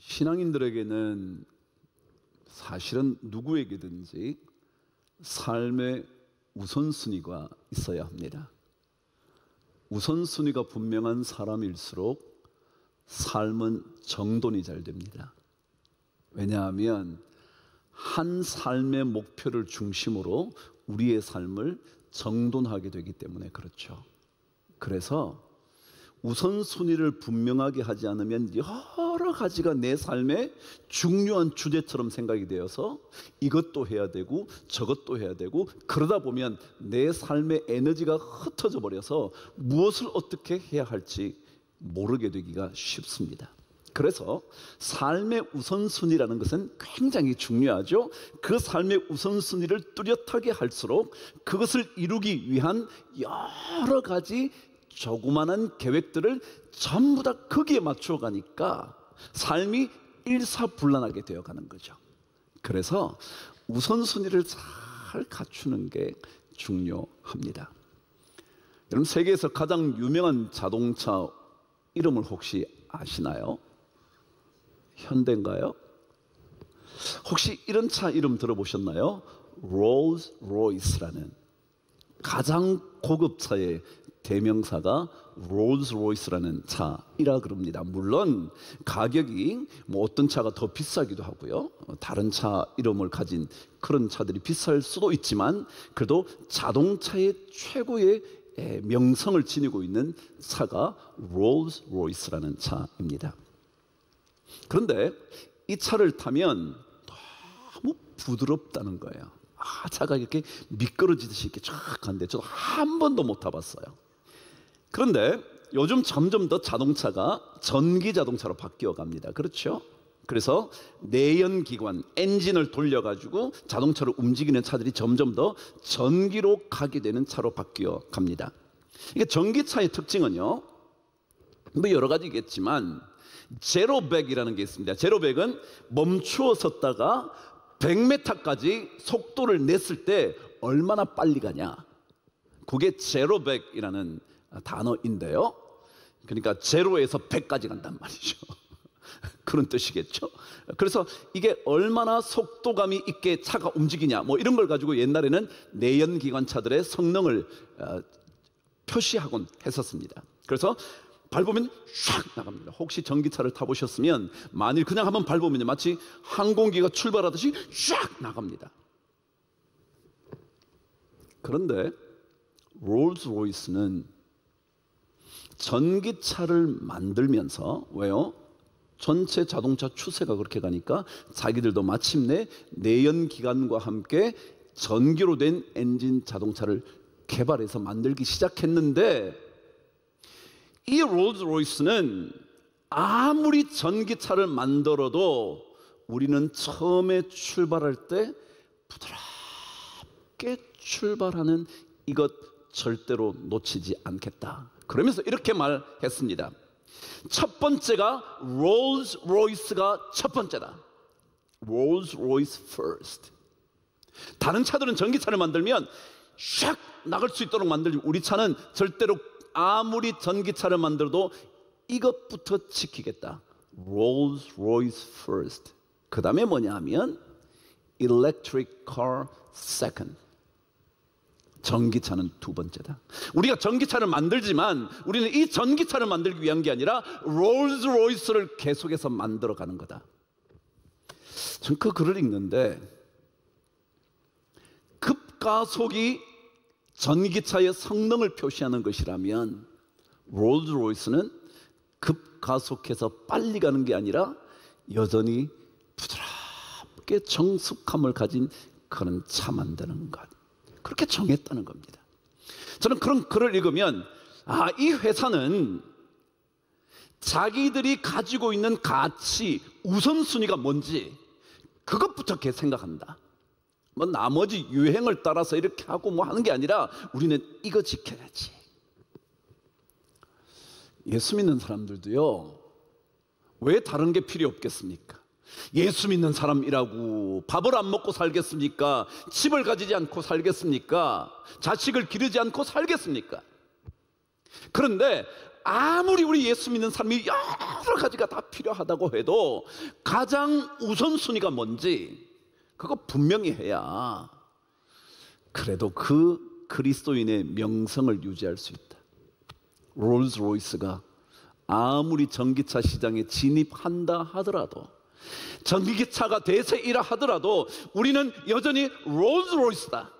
신앙인들에게는 사실은 누구에게든지 삶의 우선순위가 있어야 합니다. 우선순위가 분명한 사람일수록 삶은 정돈이 잘 됩니다. 왜냐하면 한 삶의 목표를 중심으로 우리의 삶을 정돈하게 되기 때문에 그렇죠. 그래서 우선순위를 분명하게 하지 않으면 여러 가지가 내 삶의 중요한 주제처럼 생각이 되어서 이것도 해야 되고 저것도 해야 되고, 그러다 보면 내 삶의 에너지가 흩어져 버려서 무엇을 어떻게 해야 할지 모르게 되기가 쉽습니다. 그래서 삶의 우선순위라는 것은 굉장히 중요하죠. 그 삶의 우선순위를 뚜렷하게 할수록 그것을 이루기 위한 여러 가지 조그마한 계획들을 전부 다 거기에 맞추어 가니까 삶이 일사불란하게 되어가는 거죠. 그래서 우선순위를 잘 갖추는 게 중요합니다. 여러분, 세계에서 가장 유명한 자동차 이름을 혹시 아시나요? 현대인가요? 혹시 이런 차 이름 들어보셨나요? 롤스로이스라는, 가장 고급 차의 대명사가 롤스로이스라는 차이라 그럽니다. 물론 가격이 어떤 차가 더 비싸기도 하고요, 다른 차 이름을 가진 그런 차들이 비쌀 수도 있지만, 그래도 자동차의 최고의 명성을 지니고 있는 차가 롤스로이스라는 차입니다. 그런데 이 차를 타면 너무 부드럽다는 거예요. 차가 이렇게 미끄러지듯이 이렇게 쫙 가는데 저도 한 번도 못 타봤어요. 그런데 요즘 점점 더 자동차가 전기 자동차로 바뀌어 갑니다. 그렇죠? 그래서 내연기관, 엔진을 돌려가지고 자동차로 움직이는 차들이 점점 더 전기로 가게 되는 차로 바뀌어 갑니다. 이게 전기차의 특징은요, 여러 가지겠지만 제로백이라는 게 있습니다. 제로백은 멈추어 섰다가 100m까지 속도를 냈을 때 얼마나 빨리 가냐, 그게 제로백이라는 단어인데요, 그러니까 제로에서 100까지 간단 말이죠. 그런 뜻이겠죠. 그래서 이게 얼마나 속도감이 있게 차가 움직이냐, 이런 걸 가지고 옛날에는 내연기관차들의 성능을 표시하곤 했었습니다. 그래서 밟으면 샥 나갑니다. 혹시 전기차를 타보셨으면 만일 그냥 한번 밟으면 마치 항공기가 출발하듯이 샥 나갑니다. 그런데 롤스로이스는 전기차를 만들면서, 왜요? 전체 자동차 추세가 그렇게 가니까 자기들도 마침내 내연기관과 함께 전기로 된 엔진 자동차를 개발해서 만들기 시작했는데, 이 롤스로이스는 아무리 전기차를 만들어도 우리는 처음에 출발할 때 부드럽게 출발하는 이것 절대로 놓치지 않겠다. 그러면서 이렇게 말했습니다. 첫 번째가 롤스로이스가 첫 번째다. 롤스로이스 first. 다른 차들은 전기차를 만들면 샥 나갈 수 있도록 만들지, 우리 차는 절대로 아무리 전기차를 만들어도 이것부터 지키겠다. 롤스로이스 first. 그 다음에 뭐냐 하면 electric car second. 전기차는 두 번째다. 우리가 전기차를 만들지만 우리는 이 전기차를 만들기 위한 게 아니라 롤스로이스를 계속해서 만들어가는 거다. 전 그 글을 읽는데, 급가속이 전기차의 성능을 표시하는 것이라면 롤스로이스는 급가속해서 빨리 가는 게 아니라 여전히 부드럽게 정숙함을 가진 그런 차 만드는 것, 그렇게 정했다는 겁니다. 저는 그런 글을 읽으면 이 회사는 자기들이 가지고 있는 가치, 우선순위가 뭔지 그것부터 생각한다. 나머지 유행을 따라서 이렇게 하고 하는 게 아니라 우리는 이거 지켜야지. 예수 믿는 사람들도요, 왜 다른 게 필요 없겠습니까? 예수 믿는 사람이라고 밥을 안 먹고 살겠습니까? 집을 가지지 않고 살겠습니까? 자식을 기르지 않고 살겠습니까? 그런데 아무리 우리 예수 믿는 사람이 여러 가지가 다 필요하다고 해도 가장 우선순위가 뭔지 그거 분명히 해야 그래도 그 그리스도인의 명성을 유지할 수 있다. 롤스로이스가 아무리 전기차 시장에 진입한다 하더라도, 전기차가 대세이라 하더라도 우리는 여전히 롤스로이스다.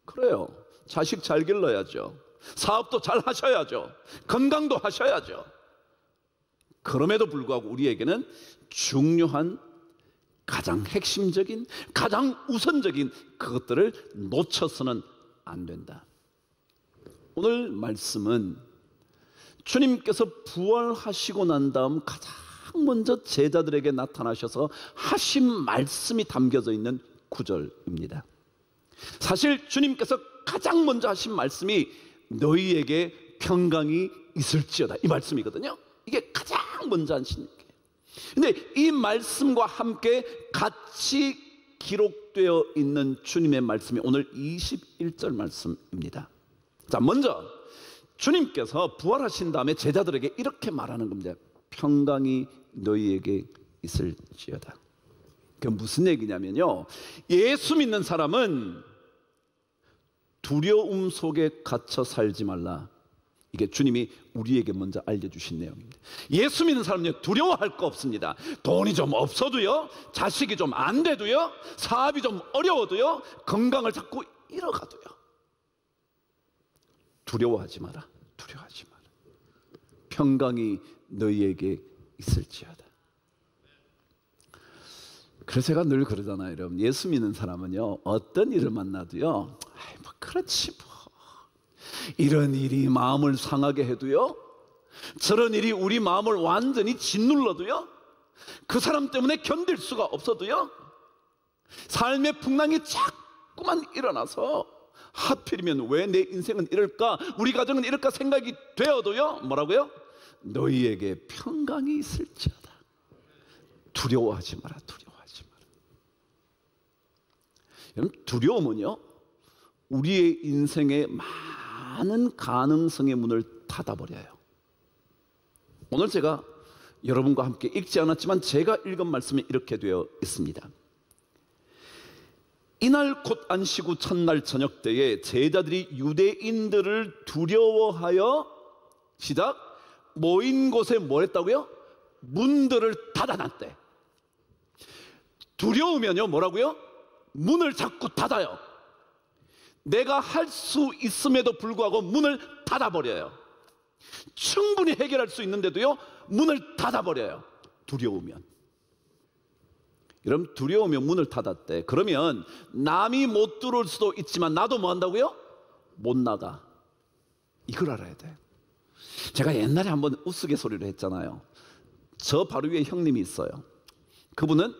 그래요. 자식 잘 길러야죠. 사업도 잘 하셔야죠. 건강도 하셔야죠. 그럼에도 불구하고 우리에게는 중요한, 가장 핵심적인, 가장 우선적인 그것들을 놓쳐서는 안 된다. 오늘 말씀은 주님께서 부활하시고 난 다음 가장 먼저 제자들에게 나타나셔서 하신 말씀이 담겨져 있는 구절입니다. 사실 주님께서 가장 먼저 하신 말씀이 너희에게 평강이 있을지어다, 이 말씀이거든요. 이게 가장 먼저 하신 얘기예요. 근데 이 말씀과 함께 같이 기록되어 있는 주님의 말씀이 오늘 21절 말씀입니다. 자, 먼저 주님께서 부활하신 다음에 제자들에게 이렇게 말하는 겁니다. 평강이 너희에게 있을지어다. 그게 무슨 얘기냐면요, 예수 믿는 사람은 두려움 속에 갇혀 살지 말라. 이게 주님이 우리에게 먼저 알려주신 내용입니다. 예수 믿는 사람은요, 두려워할 거 없습니다. 돈이 좀 없어도요, 자식이 좀 안 돼도요, 사업이 좀 어려워도요, 건강을 자꾸 잃어가도요, 두려워하지 마라. 두려워하지 마라. 평강이 너희에게 있을지어다. 그래서 제가 늘 그러잖아요, 여러분. 예수 믿는 사람은요, 어떤 일을 만나도요, 아이, 뭐 그렇지 뭐, 이런 일이 마음을 상하게 해도요, 저런 일이 우리 마음을 완전히 짓눌러도요, 그 사람 때문에 견딜 수가 없어도요, 삶의 풍랑이 자꾸만 일어나서 하필이면 왜 내 인생은 이럴까, 우리 가정은 이럴까 생각이 되어도요, 뭐라고요? 너희에게 평강이 있을지어다. 두려워하지 마라. 두려워하지 마라. 여러분, 두려움은요, 우리의 인생의 많은 가능성의 문을 닫아버려요. 오늘 제가 여러분과 함께 읽지 않았지만 제가 읽은 말씀이 이렇게 되어 있습니다. 이날 곧 안식 후 첫날 저녁 때에 제자들이 유대인들을 두려워하여, 시작, 모인 곳에 뭘 했다고요? 문들을 닫아놨대. 두려우면요, 뭐라고요? 문을 자꾸 닫아요. 내가 할 수 있음에도 불구하고 문을 닫아버려요. 충분히 해결할 수 있는데도요, 문을 닫아버려요. 두려우면. 여러분, 두려우면 문을 닫았대. 그러면 남이 못 들어올 수도 있지만 나도 뭐 한다고요? 못 나가. 이걸 알아야 돼. 제가 옛날에 한번 우스갯소리를 했잖아요. 저 바로 위에 형님이 있어요. 그분은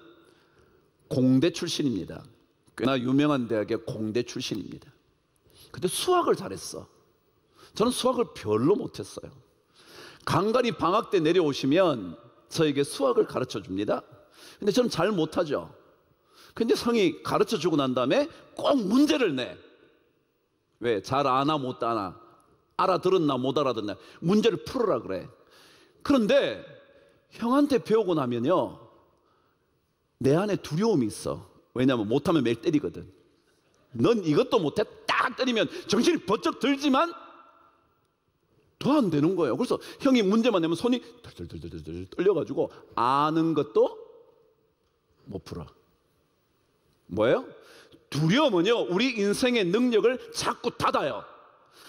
공대 출신입니다. 꽤나 유명한 대학의 공대 출신입니다. 근데 수학을 잘했어. 저는 수학을 별로 못했어요. 간간히 방학 때 내려오시면 저에게 수학을 가르쳐 줍니다. 근데 저는 잘 못하죠. 근데 성이 가르쳐 주고 난 다음에 꼭 문제를 내. 왜? 잘 아나 못 아나, 알아들었나 못 알아듣나, 문제를 풀으라 그래. 그런데 형한테 배우고 나면요, 내 안에 두려움이 있어. 왜냐하면 못하면 매일 때리거든. 넌 이것도 못해? 딱 때리면 정신이 번쩍 들지만 더 안 되는 거예요. 그래서 형이 문제만 내면 손이 덜덜덜덜 떨려가지고 아는 것도 못 풀어. 뭐예요? 두려움은요, 우리 인생의 능력을 자꾸 닫아요.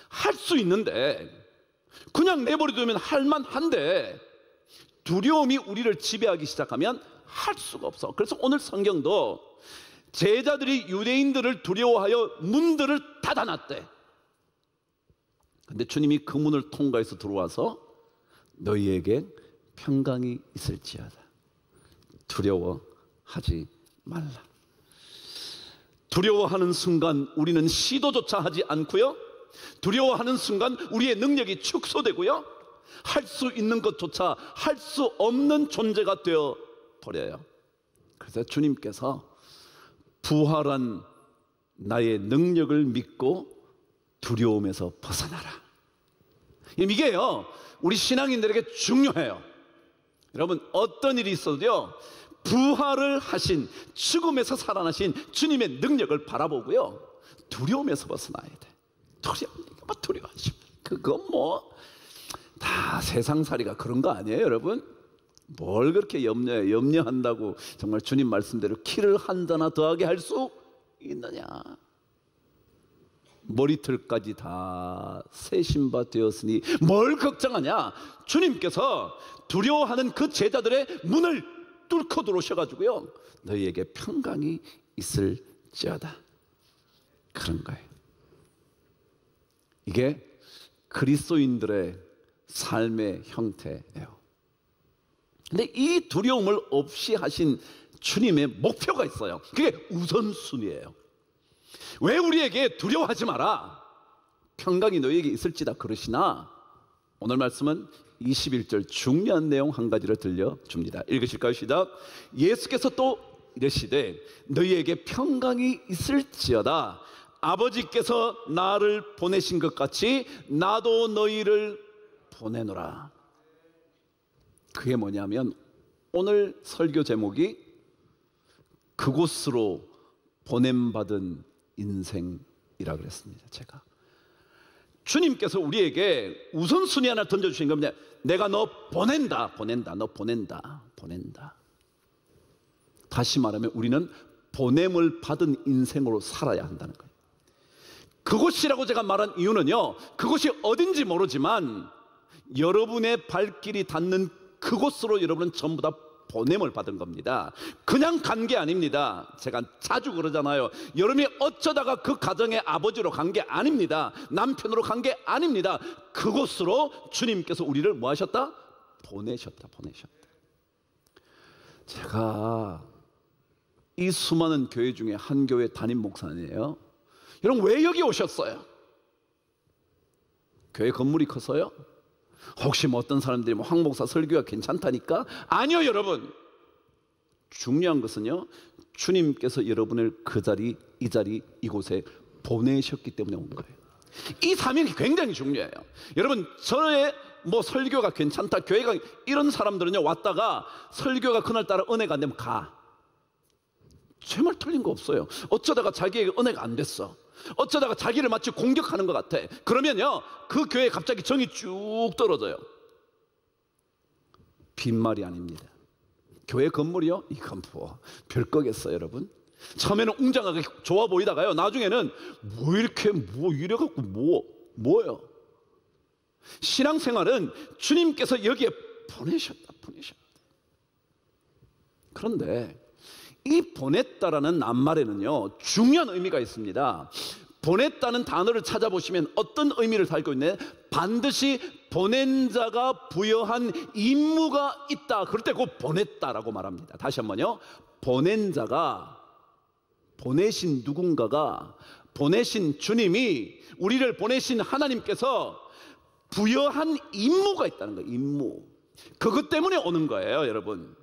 할 수 있는데, 그냥 내버려두면 할만한데, 두려움이 우리를 지배하기 시작하면 할 수가 없어. 그래서 오늘 성경도 제자들이 유대인들을 두려워하여 문들을 닫아놨대. 근데 주님이 그 문을 통과해서 들어와서 너희에게 평강이 있을지어다. 두려워하지 말라. 두려워하는 순간 우리는 시도조차 하지 않고요, 두려워하는 순간 우리의 능력이 축소되고요, 할 수 있는 것조차 할 수 없는 존재가 되어 버려요. 그래서 주님께서 부활한 나의 능력을 믿고 두려움에서 벗어나라. 이게요, 우리 신앙인들에게 중요해요. 여러분, 어떤 일이 있어도요, 부활을 하신, 죽음에서 살아나신 주님의 능력을 바라보고요, 두려움에서 벗어나야 돼. 두려워하지. 그건 다 세상살이가 그런 거 아니에요, 여러분? 뭘 그렇게 염려한다고 정말 주님 말씀대로 키를 한 자나 더하게 할 수 있느냐? 머리털까지 다 세신 바 되었으니 뭘 걱정하냐? 주님께서 두려워하는 그 제자들의 문을 뚫고 들어오셔가지고요, 너희에게 평강이 있을지어다. 그런 거예요. 이게 그리스도인들의 삶의 형태예요. 근데 이 두려움을 없이 하신 주님의 목표가 있어요. 그게 우선순위예요. 왜 우리에게 두려워하지 마라, 평강이 너희에게 있을지다 그러시나, 오늘 말씀은 21절 중요한 내용 한 가지를 들려줍니다. 읽으실까요? 시작. 예수께서 또 이르시되 너희에게 평강이 있을지어다. 아버지께서 나를 보내신 것 같이 나도 너희를 보내노라. 그게 뭐냐면, 오늘 설교 제목이 그곳으로 보냄받은 인생이라 그랬습니다. 제가 주님께서 우리에게 우선순위 하나 던져주신 겁니다. 내가 너 보낸다. 너 보낸다. 다시 말하면 우리는 보냄을 받은 인생으로 살아야 한다는 거예요. 그곳이라고 제가 말한 이유는요, 그곳이 어딘지 모르지만 여러분의 발길이 닿는 그곳으로 여러분은 전부 다 보냄을 받은 겁니다. 그냥 간 게 아닙니다. 제가 자주 그러잖아요. 여러분이 어쩌다가 그 가정의 아버지로 간 게 아닙니다. 남편으로 간 게 아닙니다. 그곳으로 주님께서 우리를 뭐 하셨다? 보내셨다. 제가 이 수많은 교회 중에 한 교회 담임 목사님이에요. 여러분, 왜 여기 오셨어요? 교회 건물이 커서요? 혹시 어떤 사람들이 황 목사 설교가 괜찮다니까? 아니요, 여러분. 중요한 것은요, 주님께서 여러분을 그 자리, 이 자리, 이곳에 보내셨기 때문에 온 거예요. 이 사명이 굉장히 중요해요. 여러분, 저의 설교가 괜찮다, 교회가, 이런 사람들은요, 왔다가 설교가 그날따라 은혜가 안 되면 가. 제 말 틀린 거 없어요. 어쩌다가 자기에게 은혜가 안 됐어, 어쩌다가 자기를 마치 공격하는 것 같아. 그러면요, 그 교회에 갑자기 정이 쭉 떨어져요. 빈말이 아닙니다. 교회 건물이요? 이건 별거겠어요, 여러분. 처음에는 웅장하게 좋아 보이다가요, 나중에는 이래갖고 뭐예요? 신앙생활은 주님께서 여기에 보내셨다. 그런데 이 보냈다라는 낱말에는요, 중요한 의미가 있습니다. 보냈다는 단어를 찾아보시면 어떤 의미를 담고 있네? 반드시 보낸 자가 부여한 임무가 있다. 그럴 때 그 보냈다라고 말합니다. 다시 한번요. 보낸 자가, 보내신 누군가가, 보내신 주님이, 우리를 보내신 하나님께서 부여한 임무가 있다는 거예요. 임무. 그것 때문에 오는 거예요, 여러분.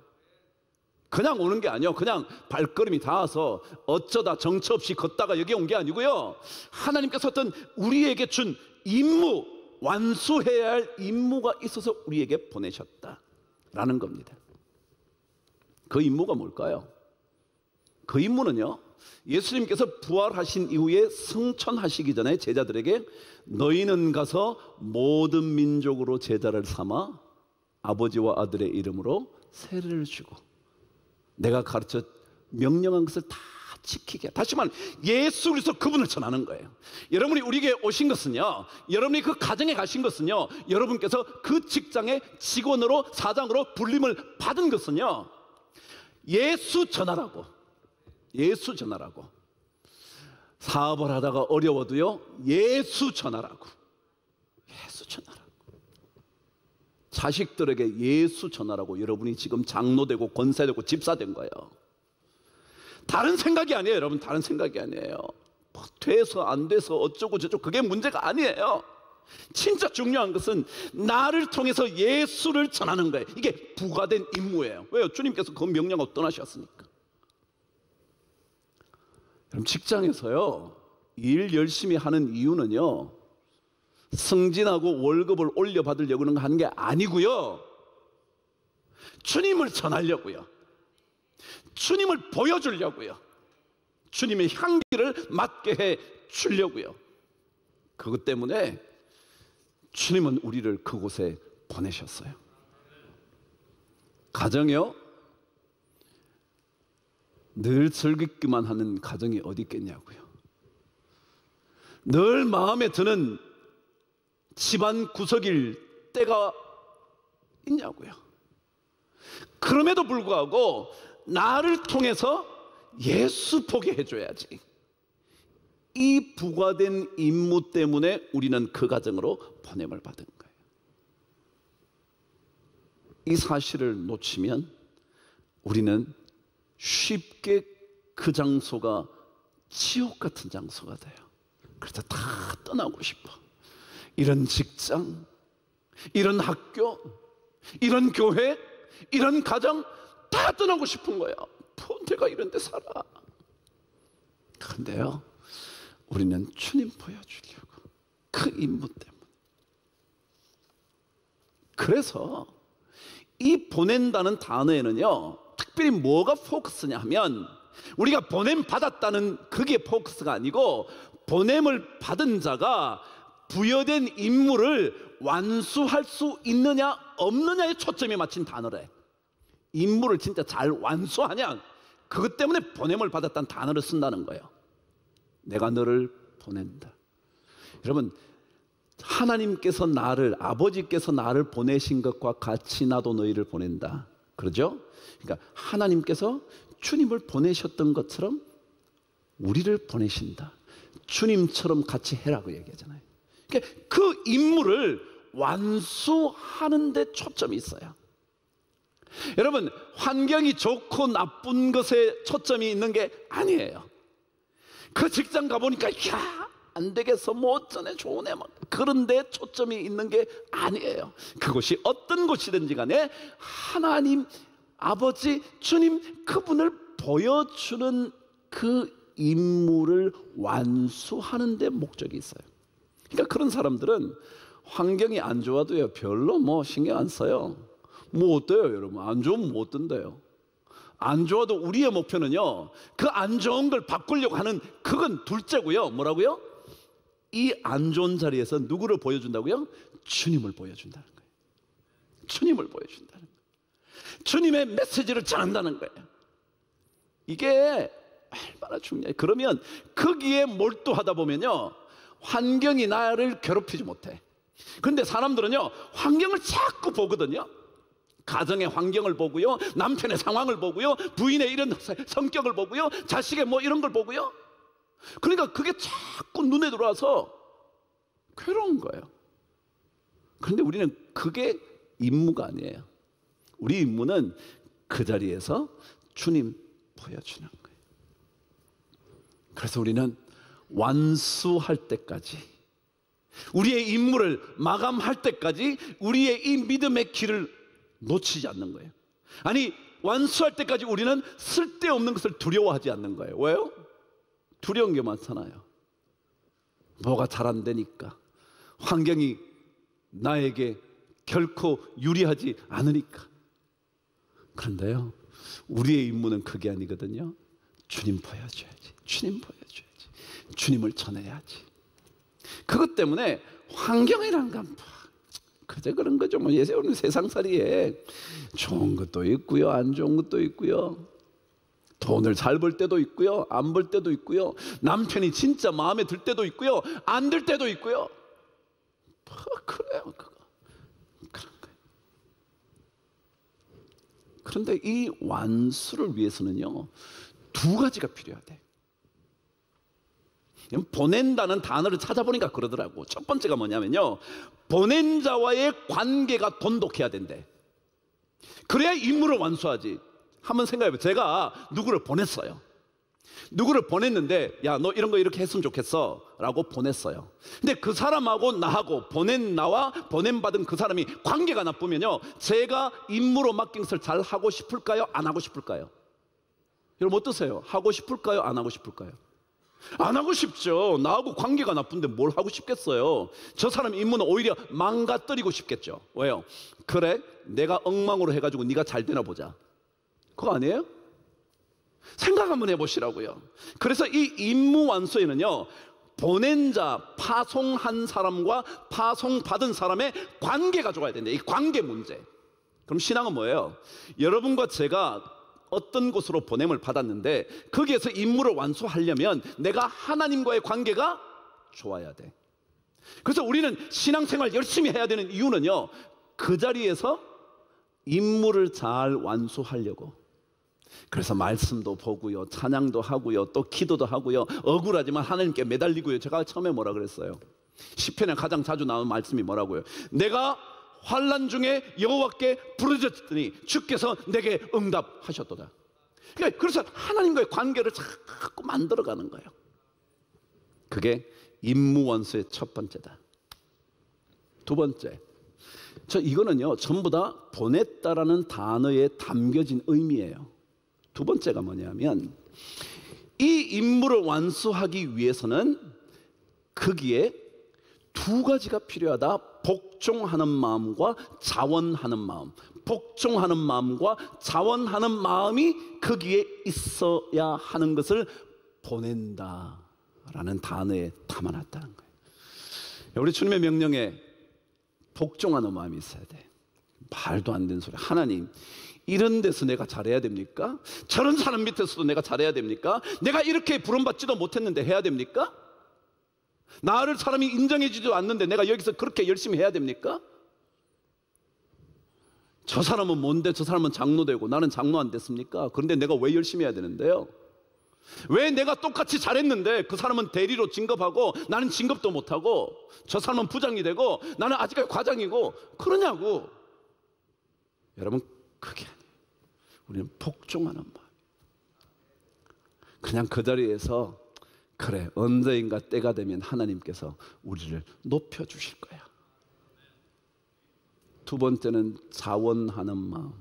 그냥 오는 게 아니에요. 그냥 발걸음이 닿아서 어쩌다 정처 없이 걷다가 여기 온 게 아니고요, 하나님께서 어떤 우리에게 준 임무, 완수해야 할 임무가 있어서 우리에게 보내셨다라는 겁니다. 그 임무가 뭘까요? 그 임무는요, 예수님께서 부활하신 이후에 승천하시기 전에 제자들에게 너희는 가서 모든 민족으로 제자를 삼아 아버지와 아들의 이름으로 세례를 주고 내가 가르쳐 명령한 것을 다 지키게. 다시 말하면 예수 그리스도 그분을 전하는 거예요. 여러분이 우리에게 오신 것은요, 여러분이 그 가정에 가신 것은요, 여러분께서 그 직장의 직원으로, 사장으로 불림을 받은 것은요, 예수 전하라고. 사업을 하다가 어려워도요, 예수 전하라고. 자식들에게 예수 전하라고 여러분이 지금 장로되고 권사되고 집사된 거예요. 다른 생각이 아니에요, 여러분. 다른 생각이 아니에요. 돼서 안 돼서 어쩌고 저쩌고 그게 문제가 아니에요. 진짜 중요한 것은 나를 통해서 예수를 전하는 거예요. 이게 부과된 임무예요. 왜요? 주님께서 그 명령하고 떠나셨으니까. 그럼 직장에서요, 일 열심히 하는 이유는요, 승진하고 월급을 올려받으려고 하는 게 아니고요. 주님을 전하려고요. 주님을 보여주려고요. 주님의 향기를 맡게 해 주려고요. 그것 때문에 주님은 우리를 그곳에 보내셨어요. 가정이요? 늘 즐기기만 하는 가정이 어디 있겠냐고요. 늘 마음에 드는 집안 구석일 때가 있냐고요. 그럼에도 불구하고 나를 통해서 예수 보게 해줘야지. 이 부과된 임무 때문에 우리는 그 가정으로 보냄을 받은 거예요. 이 사실을 놓치면 우리는 쉽게 그 장소가 지옥 같은 장소가 돼요. 그래서 다 떠나고 싶어. 이런 직장, 이런 학교, 이런 교회, 이런 가정 다 떠나고 싶은 거예요. 내가 이런 데 살아. 그런데요, 우리는 주님 보여주려고, 그 임무 때문에. 그래서 이 보낸다는 단어에는요, 특별히 뭐가 포커스냐 하면, 우리가 보냄 받았다는 그게 포커스가 아니고, 보냄을 받은 자가 부여된 임무를 완수할 수 있느냐 없느냐에 초점이 맞춘 단어래. 임무를 진짜 잘 완수하냐, 그것 때문에 보냄을 받았다는 단어를 쓴다는 거예요. 내가 너를 보낸다. 여러분, 하나님께서 나를, 아버지께서 나를 보내신 것과 같이 나도 너희를 보낸다. 그러죠? 그러니까 하나님께서 주님을 보내셨던 것처럼 우리를 보내신다. 주님처럼 같이 해라고 얘기하잖아요. 그러니까 그 임무를 완수하는 데 초점이 있어요. 여러분, 환경이 좋고 나쁜 것에 초점이 있는 게 아니에요. 그 직장 가보니까 야, 안 되겠어, 뭐 어쩌네, 좋으네, 막 그런 데 초점이 있는 게 아니에요. 그곳이 어떤 곳이든지 간에 하나님, 아버지, 주님, 그분을 보여주는 그 임무를 완수하는 데 목적이 있어요. 그러니까 그런 사람들은 환경이 안 좋아도요, 별로 뭐 신경 안 써요. 뭐 어때요, 여러분? 안 좋으면 뭐 어떤데요? 안 좋아도 우리의 목표는요, 그 안 좋은 걸 바꾸려고 하는, 그건 둘째고요. 뭐라고요? 이 안 좋은 자리에서 누구를 보여준다고요? 주님을 보여준다는 거예요. 주님을 보여준다는 거예요. 주님의 메시지를 전한다는 거예요. 이게 얼마나 중요해요. 그러면 거기에 몰두하다 보면요, 환경이 나를 괴롭히지 못해. 그런데 사람들은요, 환경을 자꾸 보거든요. 가정의 환경을 보고요, 남편의 상황을 보고요, 부인의 이런 성격을 보고요, 자식의 뭐 이런 걸 보고요. 그러니까 그게 자꾸 눈에 들어와서 괴로운 거예요. 그런데 우리는 그게 임무가 아니에요. 우리 임무는 그 자리에서 주님 보여주는 거예요. 그래서 우리는 완수할 때까지, 우리의 임무를 마감할 때까지 우리의 이 믿음의 길을 놓치지 않는 거예요. 아니, 완수할 때까지 우리는 쓸데없는 것을 두려워하지 않는 거예요. 왜요? 두려운 게 많잖아요. 뭐가 잘 안 되니까, 환경이 나에게 결코 유리하지 않으니까. 그런데요, 우리의 임무는 그게 아니거든요. 주님 보여줘야지, 주님 보여줘야지, 주님을 전해야지. 그것 때문에 환경이란 건 그저 그런 거죠. 뭐 예세우는 세상살이에 좋은 것도 있고요, 안 좋은 것도 있고요, 돈을 잘 벌 때도 있고요, 안 벌 때도 있고요, 남편이 진짜 마음에 들 때도 있고요, 안 들 때도 있고요. 그래요, 그거. 그런 거예요. 그런데 이 완수를 위해서는요, 두 가지가 필요하대. 보낸다는 단어를 찾아보니까 그러더라고. 첫 번째가 뭐냐면요, 보낸 자와의 관계가 돈독해야 된대. 그래야 임무를 완수하지. 한번 생각해봐요. 제가 누구를 보냈어요. 누구를 보냈는데, 야, 너 이런 거 이렇게 했으면 좋겠어 라고 보냈어요. 근데 그 사람하고 나하고, 보낸 나와 보냄받은 그 사람이 관계가 나쁘면요, 제가 임무로 맡긴 것을 잘 하고 싶을까요? 안 하고 싶을까요? 여러분 어떠세요? 하고 싶을까요? 안 하고 싶을까요? 안 하고 싶죠. 나하고 관계가 나쁜데 뭘 하고 싶겠어요. 저 사람 임무는 오히려 망가뜨리고 싶겠죠. 왜요? 그래, 내가 엉망으로 해가지고 네가 잘 되나 보자. 그거 아니에요? 생각 한번 해보시라고요. 그래서 이 임무 완수에는요, 보낸 자, 파송한 사람과 파송받은 사람의 관계가 좋아야 된다. 이 관계 문제. 그럼 신앙은 뭐예요? 여러분과 제가 어떤 곳으로 보냄을 받았는데 거기에서 임무를 완수하려면 내가 하나님과의 관계가 좋아야 돼. 그래서 우리는 신앙생활 열심히 해야 되는 이유는요, 그 자리에서 임무를 잘 완수하려고. 그래서 말씀도 보고요, 찬양도 하고요, 또 기도도 하고요, 억울하지만 하나님께 매달리고요. 제가 처음에 뭐라 그랬어요? 시편에 가장 자주 나오는 말씀이 뭐라고요? 내가 환난 중에 여호와께 부르짖더니 주께서 내게 응답하셨도다. 그래서 하나님과의 관계를 자꾸 만들어가는 거예요. 그게 임무 완수의 첫 번째다. 두 번째, 이거는요 전부 다 보냈다라는 단어에 담겨진 의미예요. 두 번째가 뭐냐면, 이 임무를 완수하기 위해서는 거기에 두 가지가 필요하다. 복종하는 마음과 자원하는 마음. 복종하는 마음과 자원하는 마음이 거기에 있어야 하는 것을 보낸다라는 단어에 담아놨다는 거예요. 우리 주님의 명령에 복종하는 마음이 있어야 돼. 말도 안 되는 소리. 하나님, 이런 데서 내가 잘해야 됩니까? 저런 사람 밑에서도 내가 잘해야 됩니까? 내가 이렇게 부름받지도 못했는데 해야 됩니까? 나를 사람이 인정해주지도 않는데 내가 여기서 그렇게 열심히 해야 됩니까? 저 사람은 뭔데 저 사람은 장로 되고 나는 장로 안 됐습니까? 그런데 내가 왜 열심히 해야 되는데요? 왜 내가 똑같이 잘했는데 그 사람은 대리로 진급하고 나는 진급도 못하고, 저 사람은 부장이 되고 나는 아직까지 과장이고 그러냐고. 여러분, 그게 아니에요. 우리는 복종하는 마음. 그냥 그 자리에서 그래, 언제인가 때가 되면 하나님께서 우리를 높여주실 거야. 두 번째는 자원하는 마음.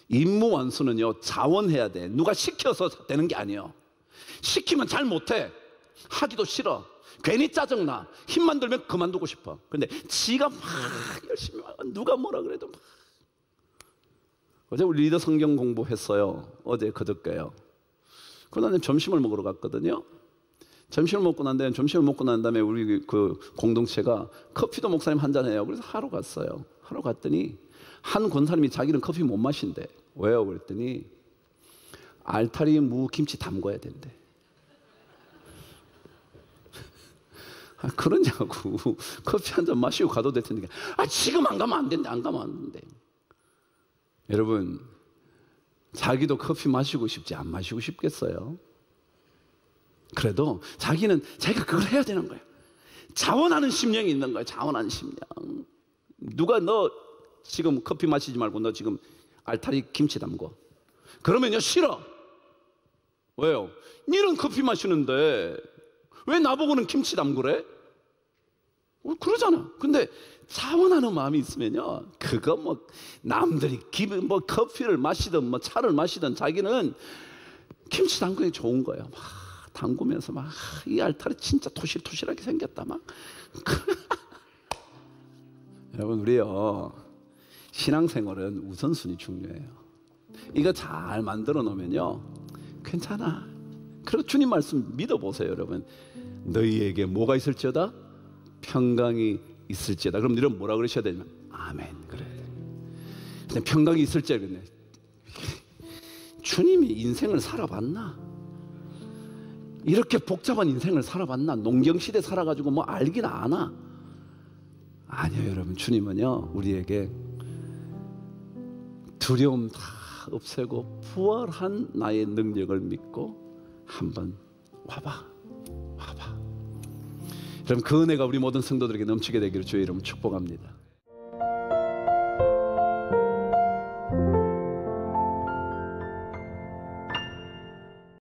임무 완수는요, 자원해야 돼. 누가 시켜서 되는 게 아니에요. 시키면 잘 못해. 하기도 싫어. 괜히 짜증나. 힘만 들면 그만두고 싶어. 그런데 지가 막 열심히 누가 뭐라 그래도 막. 어제 우리 리더 성경 공부했어요. 어제 그저께요. 그러나 점심을 먹으러 갔거든요. 점심을 먹고 난 다음에 우리 그 공동체가 커피도 목사님 한 잔 해요. 그래서 하러 갔어요. 하러 갔더니 한 권사님이 자기는 커피 못 마신대. 왜요? 그랬더니 알타리 무 김치 담궈야 된대. 그러냐고. 커피 한 잔 마시고 가도 될 텐데. 지금 안 가면 안 된대. 안 가면 안 된대. 여러분, 자기도 커피 마시고 싶지 안 마시고 싶겠어요? 그래도 자기는 자기가 그걸 해야 되는 거예요. 자원하는 심령이 있는 거예요. 자원하는 심령. 누가 너 지금 커피 마시지 말고 너 지금 알타리 김치 담궈. 그러면요, 싫어. 왜요? 니는 커피 마시는데 왜 나보고는 김치 담그래? 그러잖아. 근데 자원하는 마음이 있으면요, 그거 뭐 남들이 뭐 커피를 마시든 뭐 차를 마시든 자기는 김치 담그는 게 좋은 거예요. 막 담그면서 막 이 알타리 진짜 토실토실하게 생겼다 막. 여러분, 우리요 신앙생활은 우선순위 중요해요. 이거 잘 만들어 놓으면요 괜찮아. 그리고 주님 말씀 믿어보세요. 여러분, 너희에게 뭐가 있을지어다? 평강이 있을지어다. 그럼 너희는 뭐라 그러셔야 되냐면 아멘 그래야 돼. 근데 평강이 있을지어다. 주님이 인생을 살아봤나? 이렇게 복잡한 인생을 살아봤나? 농경시대 살아가지고 뭐 알긴 아나? 아니요. 여러분, 주님은요 우리에게 두려움 다 없애고 부활한 나의 능력을 믿고 한번 와봐. 여러분, 그 은혜가 우리 모든 성도들에게 넘치게 되기를 주의 이름으로 축복합니다.